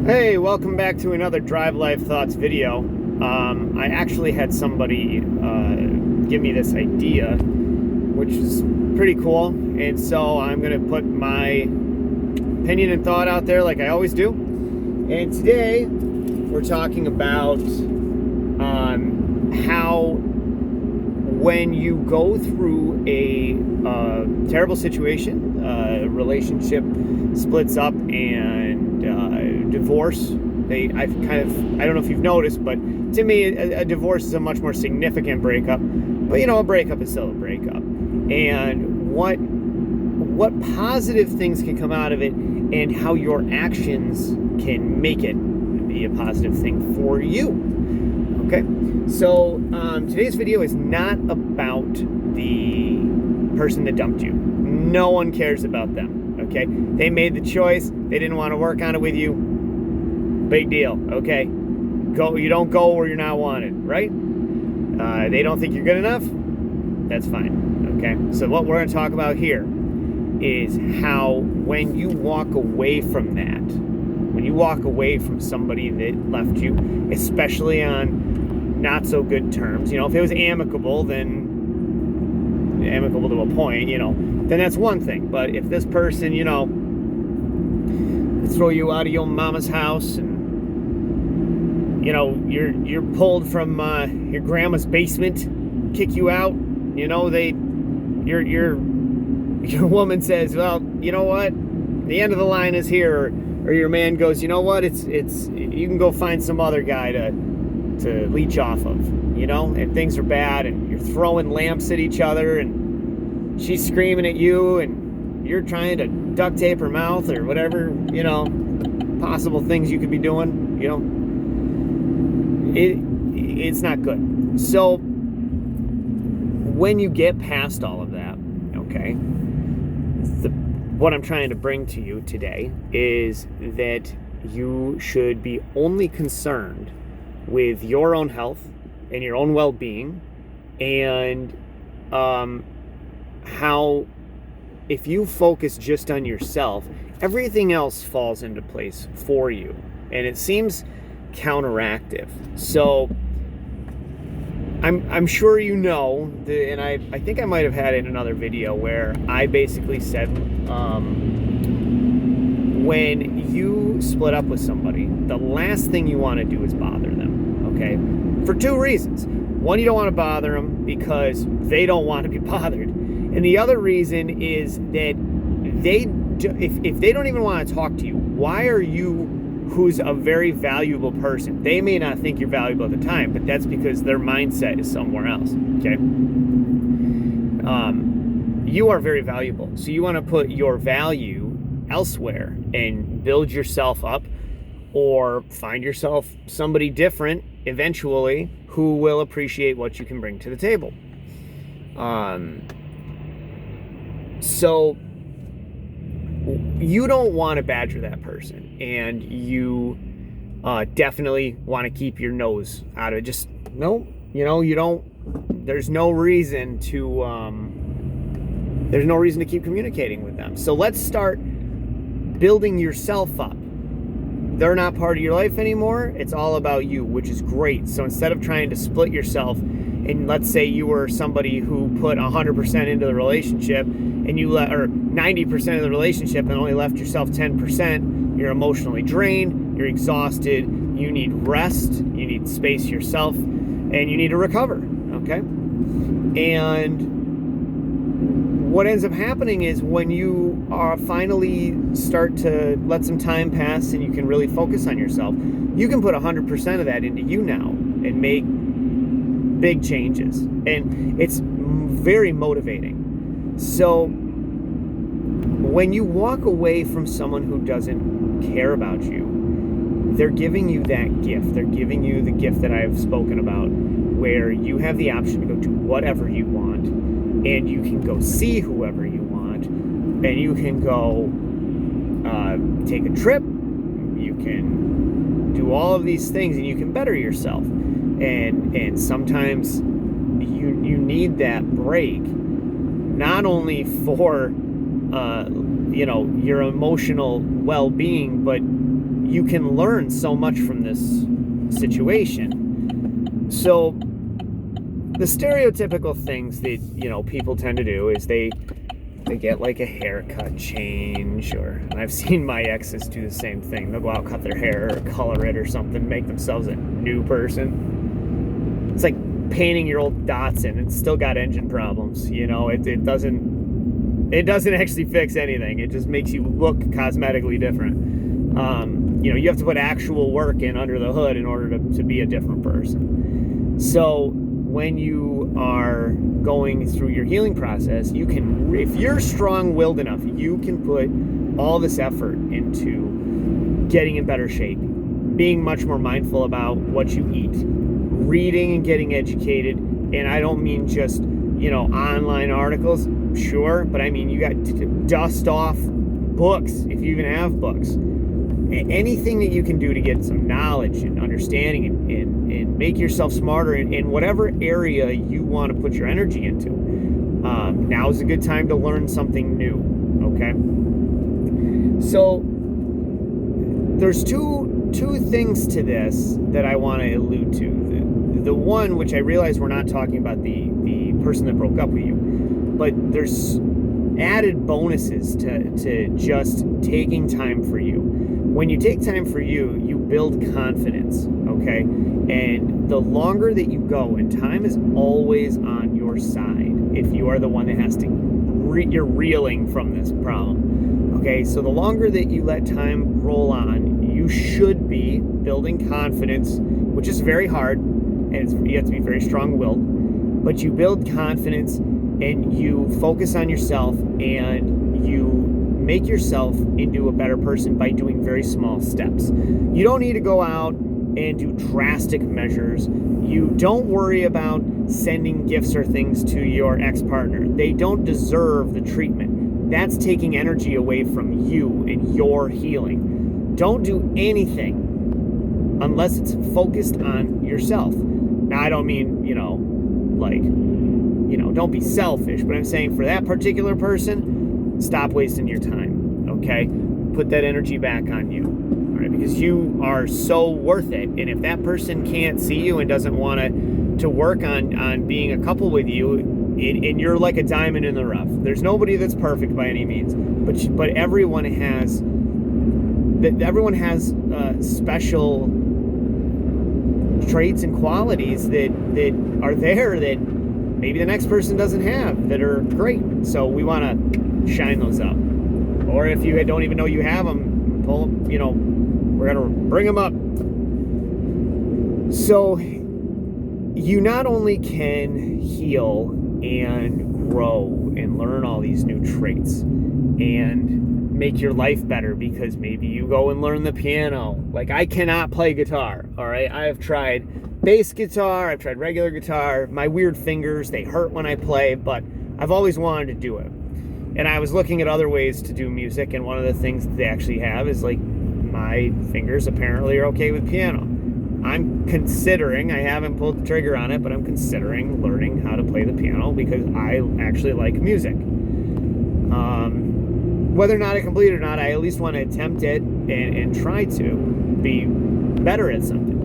Hey, welcome back to another Drive Life Thoughts video. I actually had somebody give me this idea, which is pretty cool, and so I'm going to put my opinion and thought out there like I always do. And today we're talking about how when you go through a terrible situation, relationship splits up and divorce. I don't know if you've noticed, but to me, a divorce is a much more significant breakup. But a breakup is still a breakup. And what positive things can come out of it, and how your actions can make it be a positive thing for you. Okay, so today's video is not about the person that dumped you. No one cares about them. Okay, they made the choice. They didn't want to work on it with you. Big deal. Okay, go. You don't go where you're not wanted, right? They don't think you're good enough. That's fine. Okay, so what we're going to talk about here is how when you walk away from that, when you walk away from somebody that left you, especially on not so good terms, if it was amicable, then amicable to a point, then that's one thing. But if this person, throw you out of your mama's house, and you're pulled from your grandma's basement, kick you out, your woman says, well, you know what, the end of the line is here, or your man goes, you know what, it's you can go find some other guy to leech off of, and things are bad, and you're throwing lamps at each other, and she's screaming at you, and you're trying to duct tape her mouth, or whatever, possible things you could be doing, it's not good. So when you get past all of that, okay, what I'm trying to bring to you today is that you should be only concerned with your own health and your own well-being, and how if you focus just on yourself, everything else falls into place for you, and it seems counteractive. So I'm sure and I think I might have had it in another video where I basically said when you split up with somebody, the last thing you want to do is bother them, okay? For two reasons. One, you don't want to bother them because they don't want to be bothered. And the other reason is that if they don't even want to talk to you, why are you, who's a very valuable person? They may not think you're valuable at the time, but that's because their mindset is somewhere else, okay? You are very valuable. So you want to put your value elsewhere and build yourself up, or find yourself somebody different eventually who will appreciate what you can bring to the table. So you don't want to badger that person, and you definitely want to keep your nose out of it. Just no, you don't. There's no reason to keep communicating with them. So let's start building yourself up. They're not part of your life anymore. It's all about you, which is great. So instead of trying to split yourself, and let's say you were somebody who put 100% into the relationship, and or 90% of the relationship, and only left yourself 10%, you're emotionally drained, you're exhausted, you need rest, you need space yourself, and you need to recover, okay? And what ends up happening is when you finally start to let some time pass and you can really focus on yourself, you can put 100% of that into you now and make big changes. And it's very motivating. So when you walk away from someone who doesn't care about you, they're giving you that gift. They're giving you the gift that I've spoken about, where you have the option to go do whatever you want, and you can go see whoever you want, and you can go take a trip, you can do all of these things, and you can better yourself. And sometimes you need that break, not only for your emotional well-being, but you can learn so much from this situation. So the stereotypical things that, you know, people tend to do is they get like a haircut change, and I've seen my exes do the same thing. They'll go out, cut their hair or color it or something, make themselves a new person. It's like painting your old Datsun. It's still got engine problems, you know. It doesn't actually fix anything. It just makes you look cosmetically different. You know, you have to put actual work in under the hood in order to be a different person. So when you are going through your healing process, you can, if you're strong-willed enough, you can put all this effort into getting in better shape, being much more mindful about what you eat, reading and getting educated. And I don't mean just, you know, online articles, sure, but I mean you got to dust off books, if you even have books. Anything that you can do to get some knowledge and understanding and make yourself smarter in whatever area you want to put your energy into. Now is a good time to learn something new, okay? So there's two things to this that I want to allude to. The one, which I realize we're not talking about the person that broke up with you, but there's added bonuses to just taking time for you. When you take time for you, you build confidence, okay? And the longer that you go, and time is always on your side if you are the one that has to, you're reeling from this problem, okay? So the longer that you let time roll on, you should be building confidence, which is very hard, and you have to be very strong-willed, but you build confidence and you focus on yourself and you make yourself into a better person by doing very small steps. You don't need to go out and do drastic measures. You don't worry about sending gifts or things to your ex-partner. They don't deserve the treatment. That's taking energy away from you and your healing. Don't do anything unless it's focused on yourself. Now, I don't mean, you know, like, you know, don't be selfish, but I'm saying for that particular person, stop wasting your time, okay? Put that energy back on you, all right? Because you are so worth it. And if that person can't see you and doesn't want to work on being a couple with you, and you're like a diamond in the rough. There's nobody that's perfect by any means, but everyone has special traits and qualities that are there that maybe the next person doesn't have, that are great. So we want to shine those up. Or if you don't even know you have them, pull them, you know, we're going to bring them up. So you not only can heal and grow and learn all these new traits and make your life better, because maybe you go and learn the piano. Like, I cannot play guitar, all right? I have tried bass guitar, I've tried regular guitar. My weird fingers, they hurt when I play, but I've always wanted to do it. And I was looking at other ways to do music, and one of the things that they actually have is, like, my fingers apparently are okay with piano. I'm considering, I haven't pulled the trigger on it, but I'm considering learning how to play the piano because I actually like music. Whether or not I complete it or not, I at least want to attempt it and try to be better at something.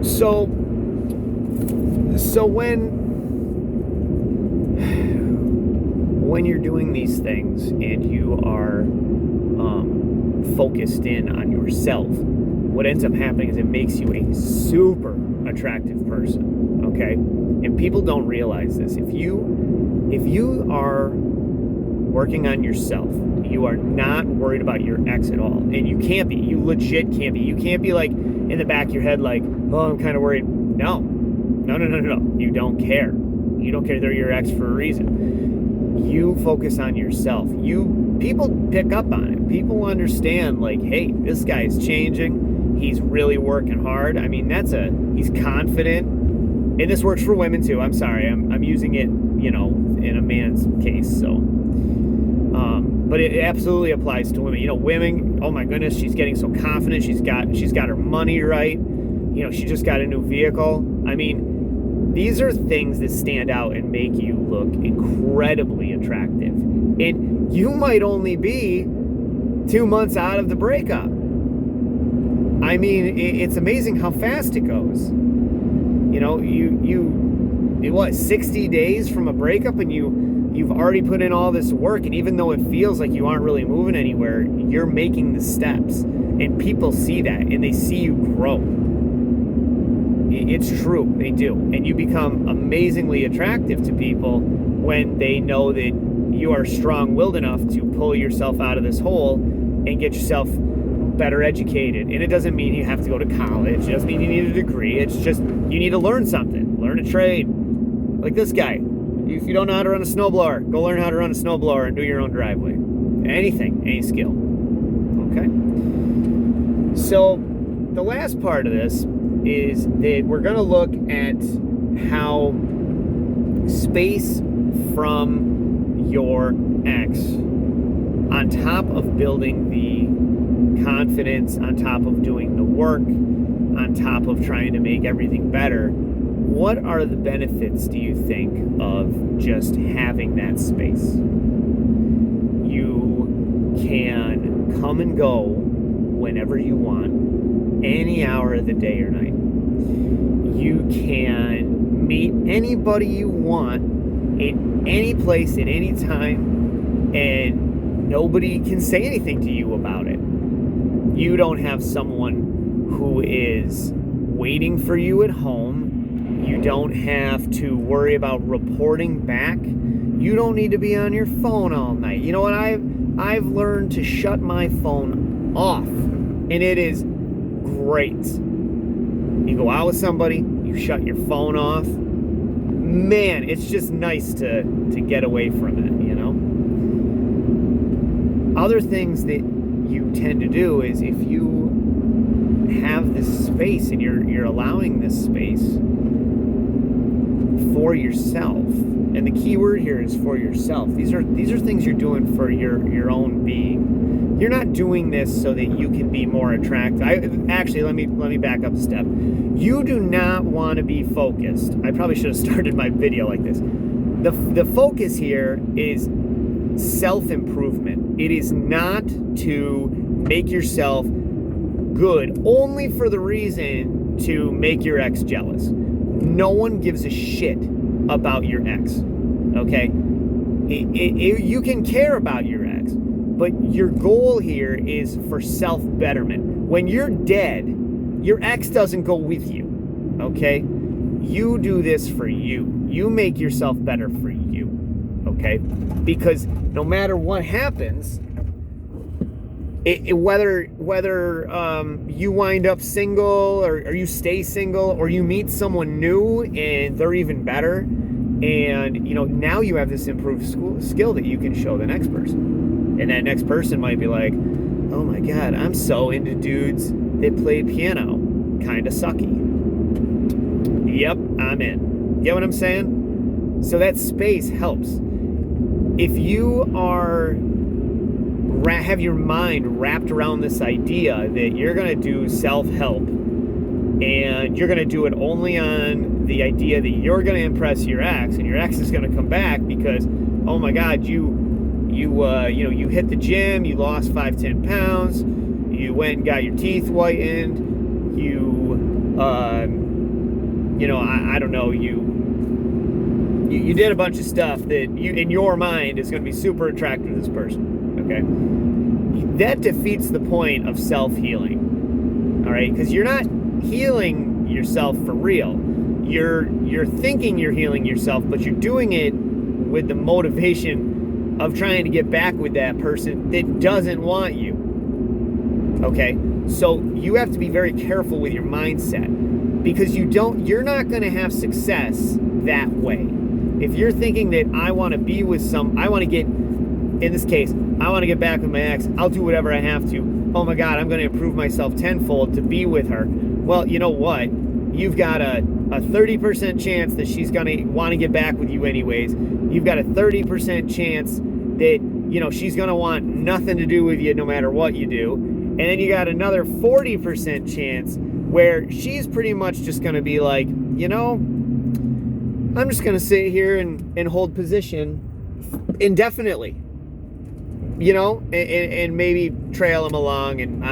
So when you're doing these things and you are focused in on yourself, what ends up happening is it makes you a super attractive person, okay? And people don't realize this. If you are working on yourself, you are not worried about your ex at all. And you can't be. You legit can't be. You can't be like in the back of your head like, oh, I'm kind of worried. No. You don't care. You don't care they're your ex for a reason. You focus on yourself. People pick up on it. People understand, like, hey, this guy's changing. He's really working hard. I mean, he's confident. And this works for women too. I'm sorry. I'm using it, you know, in a man's case. So, but it absolutely applies to women. You know, women, oh my goodness, she's getting so confident. She's got her money right. You know, she just got a new vehicle. I mean, these are things that stand out and make you look incredibly attractive. And you might only be 2 months out of the breakup. I mean, it's amazing how fast it goes. You know, what, 60 days from a breakup, and you've already put in all this work, and even though it feels like you aren't really moving anywhere, you're making the steps, and people see that, and they see you grow. It's true, they do. And you become amazingly attractive to people when they know that you are strong-willed enough to pull yourself out of this hole and get yourself better educated. And it doesn't mean you have to go to college. It doesn't mean you need a degree. It's just you need to learn something. Learn a trade. Like this guy. If you don't know how to run a snowblower, go learn how to run a snowblower and do your own driveway. Anything, any skill. Okay? So the last part of this is that we're going to look at how space from your ex, on top of building the confidence, on top of doing the work, on top of trying to make everything better, what are the benefits, do you think, of just having that space? You can come and go whenever you want, any hour of the day or night. You can meet anybody you want in any place at any time, and nobody can say anything to you about it. You don't have someone who is waiting for you at home. You don't have to worry about reporting back. You don't need to be on your phone all night. You know what? I've learned to shut my phone off, and it is great. You go out with somebody, you shut your phone off. Man, it's just nice to get away from it, you know? Other things that you tend to do is if you have this space and you're allowing this space for yourself, and the key word here is for yourself. These are things you're doing for your own being. You're not doing this so that you can be more attractive. Let me back up a step. You do not want to be focused. I probably should have started my video like this. The focus here is self-improvement. It is not to make yourself good only for the reason to make your ex jealous. No one gives a shit about your ex, okay? You can care about your ex, but your goal here is for self-betterment. When you're dead, your ex doesn't go with you, okay? You do this for you. You make yourself better for you, okay? Because no matter what happens, whether you wind up single or you stay single or you meet someone new and they're even better, and you know now you have this improved skill that you can show the next person, and that next person might be like, oh my god, I'm so into dudes that play piano, kind of sucky. Yep, I'm in. Get what I'm saying? So that space helps. If you have your mind wrapped around this idea that you're going to do self-help and you're going to do it only on the idea that you're going to impress your ex, and your ex is going to come back because, oh my god, you hit the gym, you lost 5-10 pounds, you went and got your teeth whitened, I don't know, you did a bunch of stuff that you, in your mind, is going to be super attractive to this person, okay? That defeats the point of self-healing, all right? Because you're not healing yourself for real. You're thinking you're healing yourself, but you're doing it with the motivation of trying to get back with that person that doesn't want you, okay? So you have to be very careful with your mindset, because you're not going to have success that way. If you're thinking that I want to get back with my ex, I'll do whatever I have to. Oh my God, I'm going to improve myself tenfold to be with her. Well, you know what? You've got a 30% chance that she's going to want to get back with you anyways. You've got a 30% chance that, she's going to want nothing to do with you no matter what you do. And then you got another 40% chance where she's pretty much just going to be like, I'm just going to sit here and hold position indefinitely, and maybe trail him along. And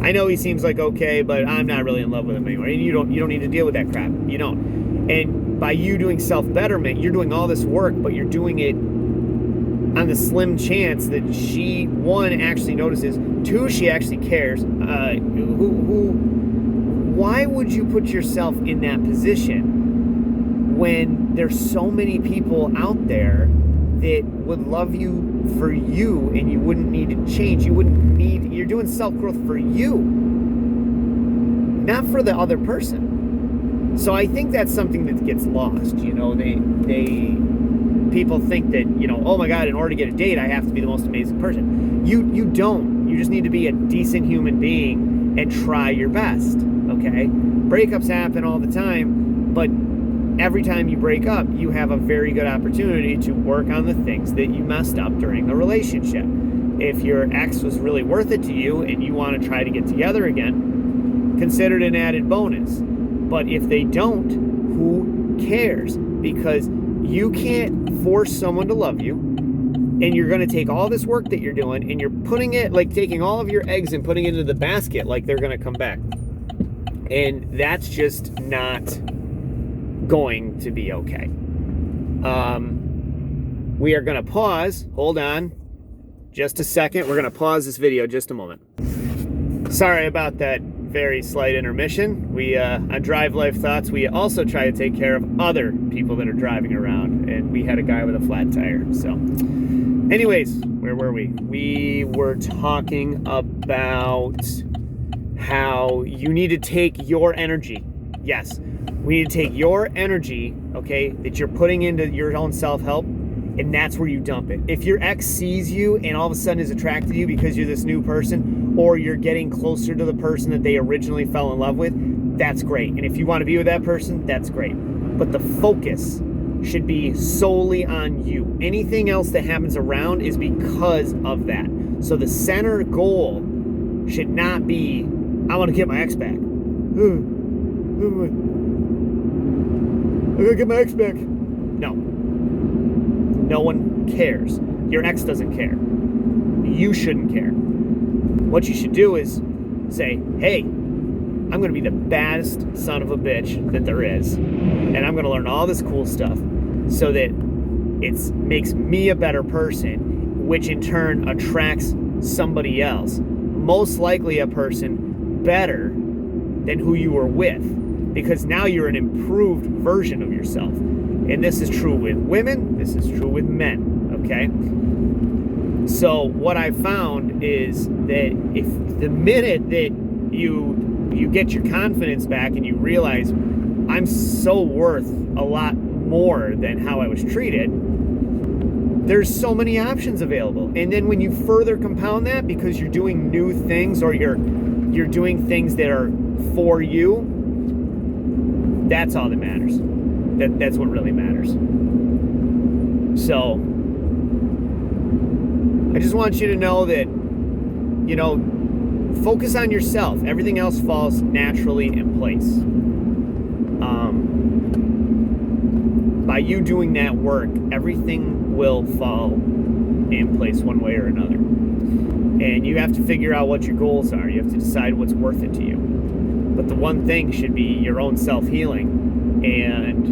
I know he seems like okay, but I'm not really in love with him anymore. And you don't need to deal with that crap. You don't. And by you doing self-betterment, you're doing all this work, but you're doing it on the slim chance that she, one, actually notices, two, she actually cares. Why would you put yourself in that position when there's so many people out there that would love you for you, and you wouldn't need to change? You're doing self-growth for you, not for the other person. So I think that's something that gets lost. People think that, oh my God, in order to get a date, I have to be the most amazing person. You don't. You just need to be a decent human being and try your best, okay? Breakups happen all the time, but every time you break up, you have a very good opportunity to work on the things that you messed up during a relationship. If your ex was really worth it to you and you want to try to get together again, consider it an added bonus. But if they don't, who cares? Because you can't force someone to love you, and you're going to take all this work that you're doing and you're putting it, like taking all of your eggs and putting it into the basket like they're going to come back. And that's just not going to be okay. We are going to pause. Hold on just a second. We're going to pause this video just a moment. Sorry about that very slight intermission. We on Drive Life Thoughts, we also try to take care of other people that are driving around, and we had a guy with a flat tire. So anyways, where were we? We were talking about how you need to take your energy. Yes, we need to take your energy, okay, that you're putting into your own self-help, and that's where you dump it. If your ex sees you and all of a sudden is attracted to you because you're this new person, or you're getting closer to the person that they originally fell in love with, that's great. And if you want to be with that person, that's great. But the focus should be solely on you. Anything else that happens around is because of that. So the center goal should not be, I want to get my ex back. I'm gonna get my ex back. No. No one cares. Your ex doesn't care. You shouldn't care. What you should do is say, hey, I'm going to be the baddest son of a bitch that there is. And I'm going to learn all this cool stuff so that it makes me a better person, which in turn attracts somebody else. Most likely a person better than who you were with, because now you're an improved version of yourself. And this is true with women, this is true with men, okay? So what I found is that if the minute that you get your confidence back and you realize I'm so worth a lot more than how I was treated, there's so many options available. And then when you further compound that because you're doing new things, or you're doing things that are for you, that's all that matters. That's what really matters. So I just want you to know that, focus on yourself. Everything else falls naturally in place. By you doing that work, everything will fall in place one way or another. And you have to figure out what your goals are. You have to decide what's worth it to you. But the one thing should be your own self-healing and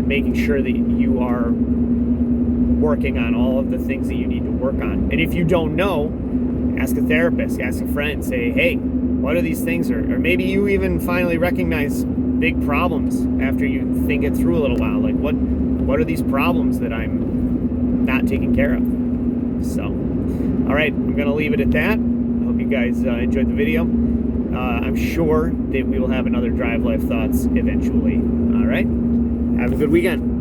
making sure that you are working on all of the things that you need to work on. And if you don't know, ask a therapist, ask a friend, say, hey, what are these things? Or maybe you even finally recognize big problems after you think it through a little while. Like, what are these problems that I'm not taking care of? So, all right, I'm going to leave it at that. I hope you guys enjoyed the video. I'm sure that we will have another Drive Life Thoughts eventually. All right, have a good weekend.